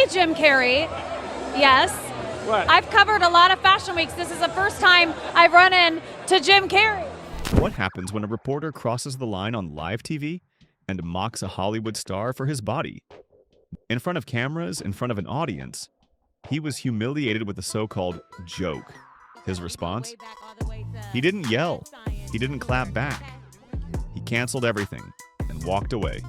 Hey, Jim Carrey. Yes. What? I've covered a lot of fashion weeks. This is the first time I've run into Jim Carrey. What happens when a reporter crosses the line on live TV and mocks a Hollywood star for his body? In front of cameras, in front of an audience, he was humiliated with a so-called joke. His response? He didn't yell. He didn't clap back. He canceled everything and walked away.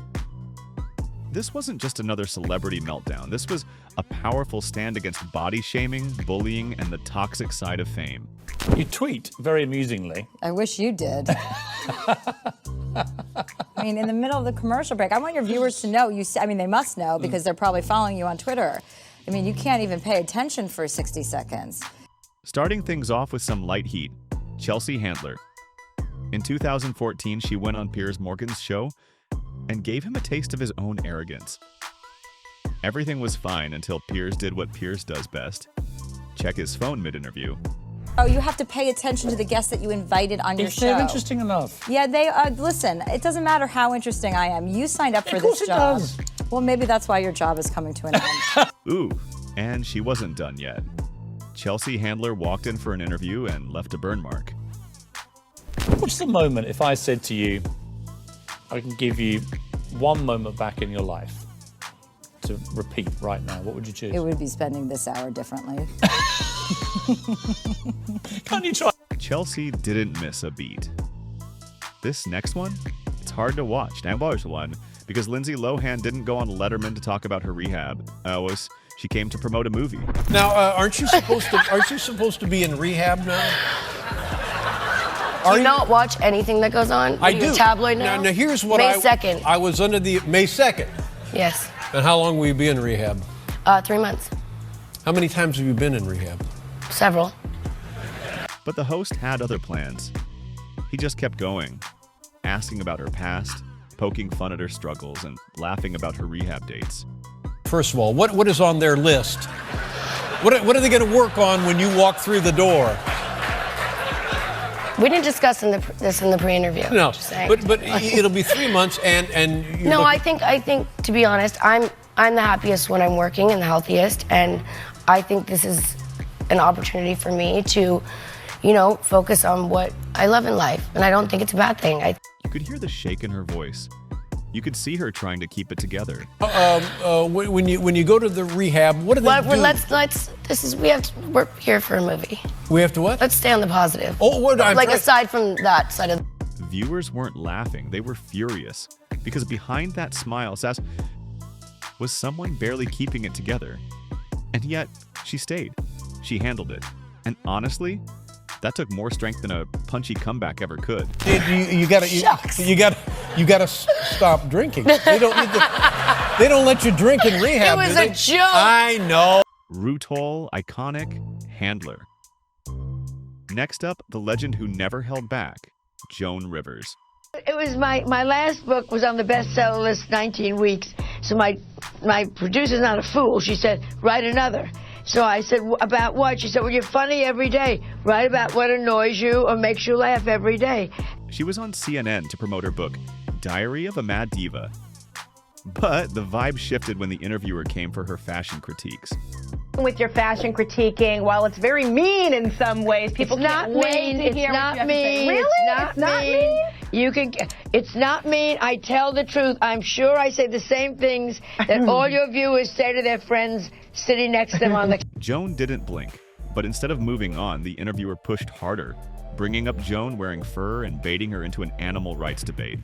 This wasn't just another celebrity meltdown. This was a powerful stand against body shaming, bullying, and the toxic side of fame. You tweet very amusingly. I wish you did. I mean, in the middle of the commercial break, I want your viewers to know, they must know because they're probably following you on Twitter. I mean, you can't even pay attention for 60 seconds. Starting things off with some light heat, Chelsea Handler. In 2014, she went on Piers Morgan's show and gave him a taste of his own arrogance. Everything was fine until Piers did what Piers does best: check his phone mid-interview. Oh, you have to pay attention to the guests that you invited on your If show. they're interesting enough. Yeah, they are. Listen, it doesn't matter how interesting I am. You signed up for this job. Of course it does. Well, maybe that's why your job is coming to an end. Ooh, and she wasn't done yet. Chelsea Handler walked in for an interview and left a burn mark. What's the moment if I said to you, I can give you one moment back in your life to repeat right now? What would you choose? It would be spending this hour differently. Can't you try? Chelsea didn't miss a beat. This next one, it's hard to watch. Now there's one because Lindsay Lohan didn't go on Letterman to talk about her rehab. She came to promote a movie. Now, aren't you supposed to be in rehab now? Do you not watch anything that goes on? I do. Tabloid now? Now here's what May 2nd. I was under the May 2nd. Yes. And how long will you be in rehab? 3 months. How many times have you been in rehab? Several. But the host had other plans. He just kept going, asking about her past, poking fun at her struggles, and laughing about her rehab dates. First of all, what is on their list? What are they going to work on when you walk through the door? We didn't discuss this in the pre-interview. No, just saying. but it'll be 3 months, and you no, look- I think to be honest, I'm the happiest when I'm working and the healthiest, and I think this is an opportunity for me to, focus on what I love in life, and I don't think it's a bad thing. You could hear the shake in her voice. You could see her trying to keep it together. when you go to the rehab, what do they do? We're here for a movie. We have to what? Let's stay on the positive. Oh, what? Aside from that side of. Viewers weren't laughing, they were furious. Because behind that smile, Sass, was someone barely keeping it together. And yet, she stayed. She handled it. And honestly, that took more strength than a punchy comeback ever could. You gotta stop drinking. They don't let you drink in rehab. It was a joke. I know. Rutal, iconic, Handler. Next up, the legend who never held back, Joan Rivers. It was my last book was on the bestseller list 19 weeks. So my producer's not a fool. She said, write another. So I said, about what? She said, well, you're funny every day. Write about what annoys you or makes you laugh every day. She was on CNN to promote her book, Diary of a Mad Diva. But the vibe shifted when the interviewer came for her fashion critiques. With your fashion critiquing, while it's very mean in some ways, people can't wait to hear what you have to say. Really? It's not mean. It's not mean. I tell the truth. I'm sure I say the same things that all your viewers say to their friends sitting next to them on the... Joan didn't blink, but instead of moving on, the interviewer pushed harder, bringing up Joan wearing fur and baiting her into an animal rights debate.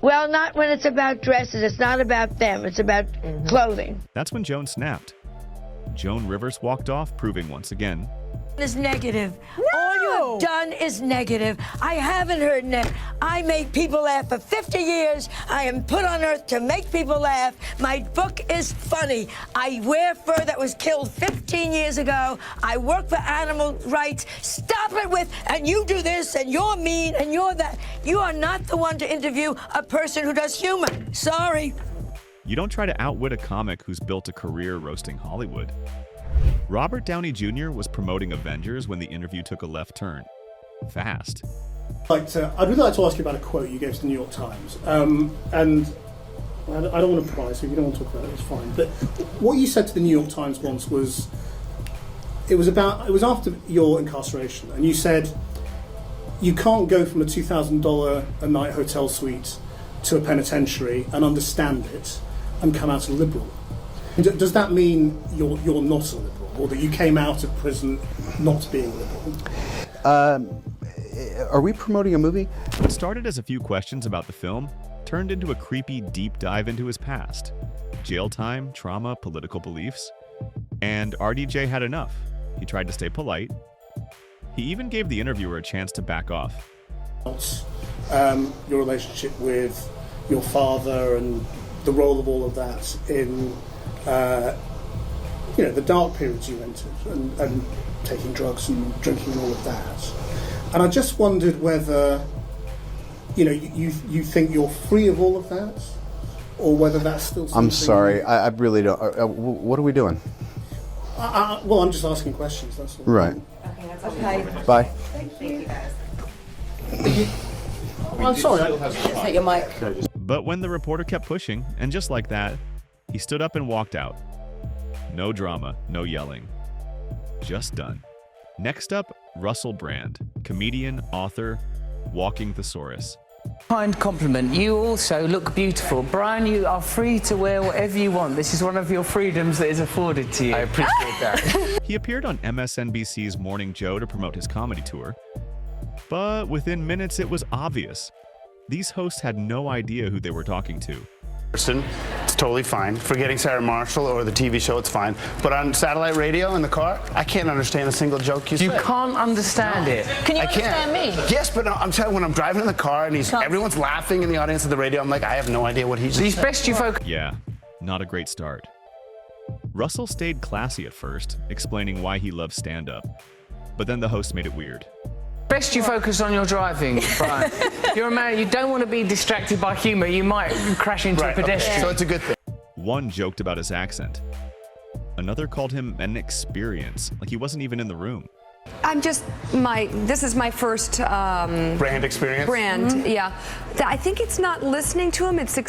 Well, not when it's about dresses. It's not about them. It's about clothing. That's when Joan snapped. Joan Rivers walked off, proving once again. Is negative. No! All you have done is negative. I haven't heard I make people laugh for 50 years. I am put on earth to make people laugh. My book is funny. I wear fur that was killed 15 years ago. I work for animal rights. Stop it with, and you do this, and you're mean, and you're that. You are not the one to interview a person who does humor. Sorry. You don't try to outwit a comic who's built a career roasting Hollywood. Robert Downey Jr. was promoting Avengers when the interview took a left turn. Fast. I'd really like to ask you about a quote you gave to the New York Times. And I don't want to pry, so if you don't want to talk about it, it's fine. But what you said to the New York Times once was, it was after your incarceration, and you said you can't go from a $2,000 a night hotel suite to a penitentiary and understand it and come out a liberal. Does that mean you're not a liberal, or that you came out of prison not being a liberal? Are we promoting a movie? What started as a few questions about the film turned into a creepy deep dive into his past. Jail time, trauma, political beliefs. And RDJ had enough. He tried to stay polite. He even gave the interviewer a chance to back off. Your relationship with your father and the role of all of that in the dark periods you went through, and taking drugs and drinking and all of that. And I just wondered whether you think you're free of all of that, or whether that's still something... I'm sorry, I really don't... what are we doing? Well, I'm just asking questions, that's all. Right. Okay, that's okay. Bye. Thank you guys. I'm sorry. Take your mic. But when the reporter kept pushing, and just like that, he stood up and walked out. No drama, no yelling. Just done. Next up, Russell Brand, comedian, author, walking thesaurus. Kind compliment. You also look beautiful. Brian, you are free to wear whatever you want. This is one of your freedoms that is afforded to you. I appreciate that. He appeared on MSNBC's Morning Joe to promote his comedy tour. But within minutes, it was obvious. These hosts had no idea who they were talking to. It's totally fine. Forgetting Sarah Marshall or the TV show, it's fine. But on satellite radio in the car, I can't understand a single joke you say. You can't understand it. Can you understand me? Yes, but I'm telling you, when I'm driving in the car and everyone's laughing in the audience of the radio, I'm like, I have no idea what he's He's best you focus. Yeah, not a great start. Russell stayed classy at first, explaining why he loves stand-up. But then the host made it weird. Best you focus on your driving, Brian. You're a man, you don't want to be distracted by humor. You might crash into a pedestrian. Okay. So it's a good thing. One joked about his accent. Another called him an experience, like he wasn't even in the room. This is my first brand experience. Yeah. I think it's not listening to him, it's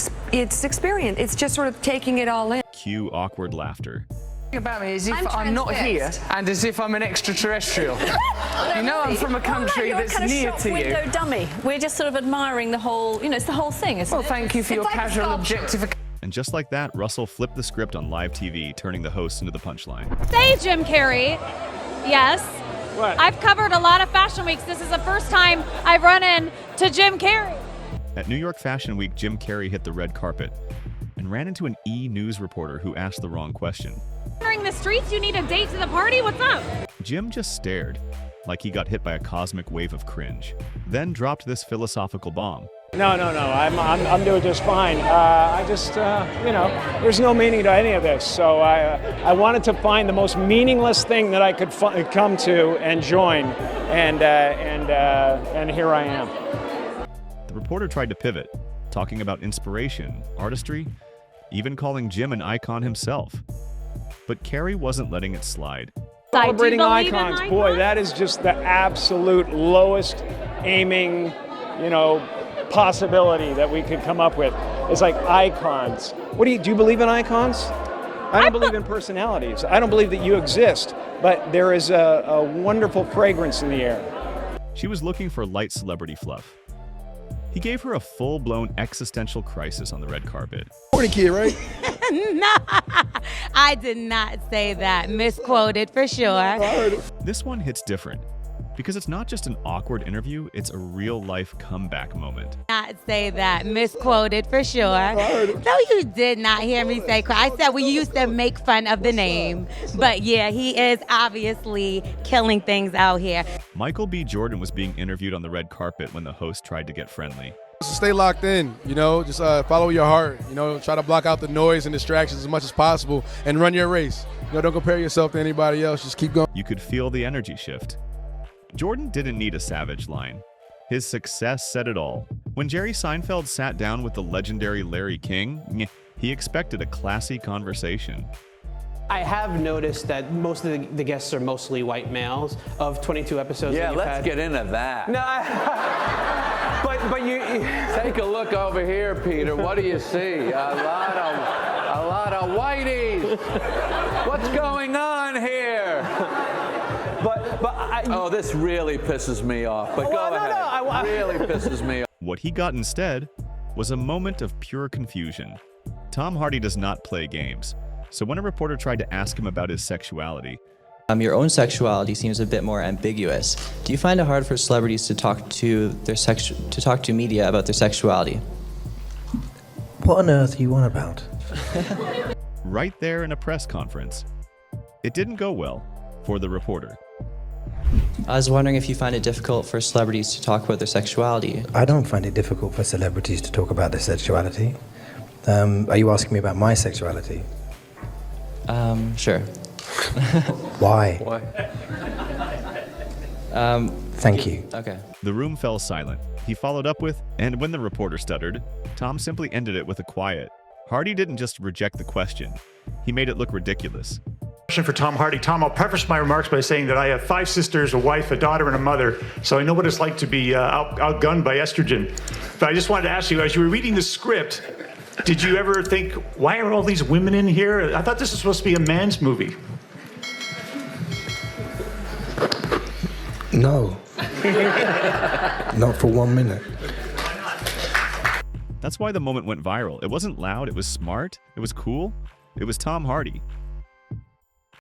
experience. It's just sort of taking it all in. Cue awkward laughter. About me as if I'm not here and as if I'm an extraterrestrial. You know I'm from a country that's near to you. Window dummy. We're just sort of admiring the whole, it's the whole thing, isn't it? Well, thank you for your casual objectification. And just like that, Russell flipped the script on live TV, turning the host into the punchline. Say Jim Carrey. Yes. What? I've covered a lot of fashion weeks. This is the first time I've run into Jim Carrey. At New York Fashion Week, Jim Carrey hit the red carpet and ran into an E! News reporter who asked the wrong question. Wandering the streets, you need a date to the party? What's up? Jim just stared, like he got hit by a cosmic wave of cringe, then dropped this philosophical bomb. No. I'm doing just fine. There's no meaning to any of this. So I wanted to find the most meaningless thing that I could come to and join, and here I am. The reporter tried to pivot, talking about inspiration, artistry, even calling Jim an icon himself. But Carrey wasn't letting it slide. Celebrating icons, boy, that is just the absolute lowest aiming, possibility that we could come up with. It's like icons. Do you believe in icons? I don't believe in personalities. I don't believe that you exist, but there is a wonderful fragrance in the air. She was looking for light celebrity fluff. He gave her a full-blown existential crisis on the red carpet. Morning, kid, right? No, I did not say that. Misquoted for sure. This one hits different because it's not just an awkward interview, it's a real-life comeback moment. Not say that. Misquoted for sure. No, you did not hear me say I said we used to make fun of the name. But yeah, he is obviously killing things out here. Michael B. Jordan was being interviewed on the red carpet when the host tried to get friendly. Stay locked in, just follow your heart, try to block out the noise and distractions as much as possible and run your race. Don't compare yourself to anybody else, just keep going. You could feel the energy shift. Jordan didn't need a savage line. His success said it all. When Jerry Seinfeld sat down with the legendary Larry King, he expected a classy conversation. I have noticed that most of the guests are mostly white males of 22 episodes. Yeah, that you've let's had. get into that. No, but But you take a look over here, Peter. What do you see? A lot of whiteys. What's going on here? Oh, this really pisses me off. But go ahead. Really pisses me off. What he got instead was a moment of pure confusion. Tom Hardy does not play games, so when a reporter tried to ask him about his sexuality, your own sexuality seems a bit more ambiguous. Do you find it hard for celebrities to talk to media about their sexuality? What on earth are you on about? right there in a press conference, it didn't go well for the reporter. I was wondering if you find it difficult for celebrities to talk about their sexuality. I don't find it difficult for celebrities to talk about their sexuality. Are you asking me about my sexuality? Sure. Why? Why? Thank you. Okay. The room fell silent. He followed up with, and when the reporter stuttered, Tom simply ended it with a quiet. Hardy didn't just reject the question. He made it look ridiculous. Question for Tom Hardy. Tom, I'll preface my remarks by saying that I have 5 sisters, a wife, a daughter, and a mother, so I know what it's like to be outgunned by estrogen. But I just wanted to ask you, as you were reading the script, did you ever think, why are all these women in here? I thought this was supposed to be a man's movie. No. Not for 1 minute. That's why the moment went viral. It wasn't loud, it was smart, it was cool, it was Tom Hardy.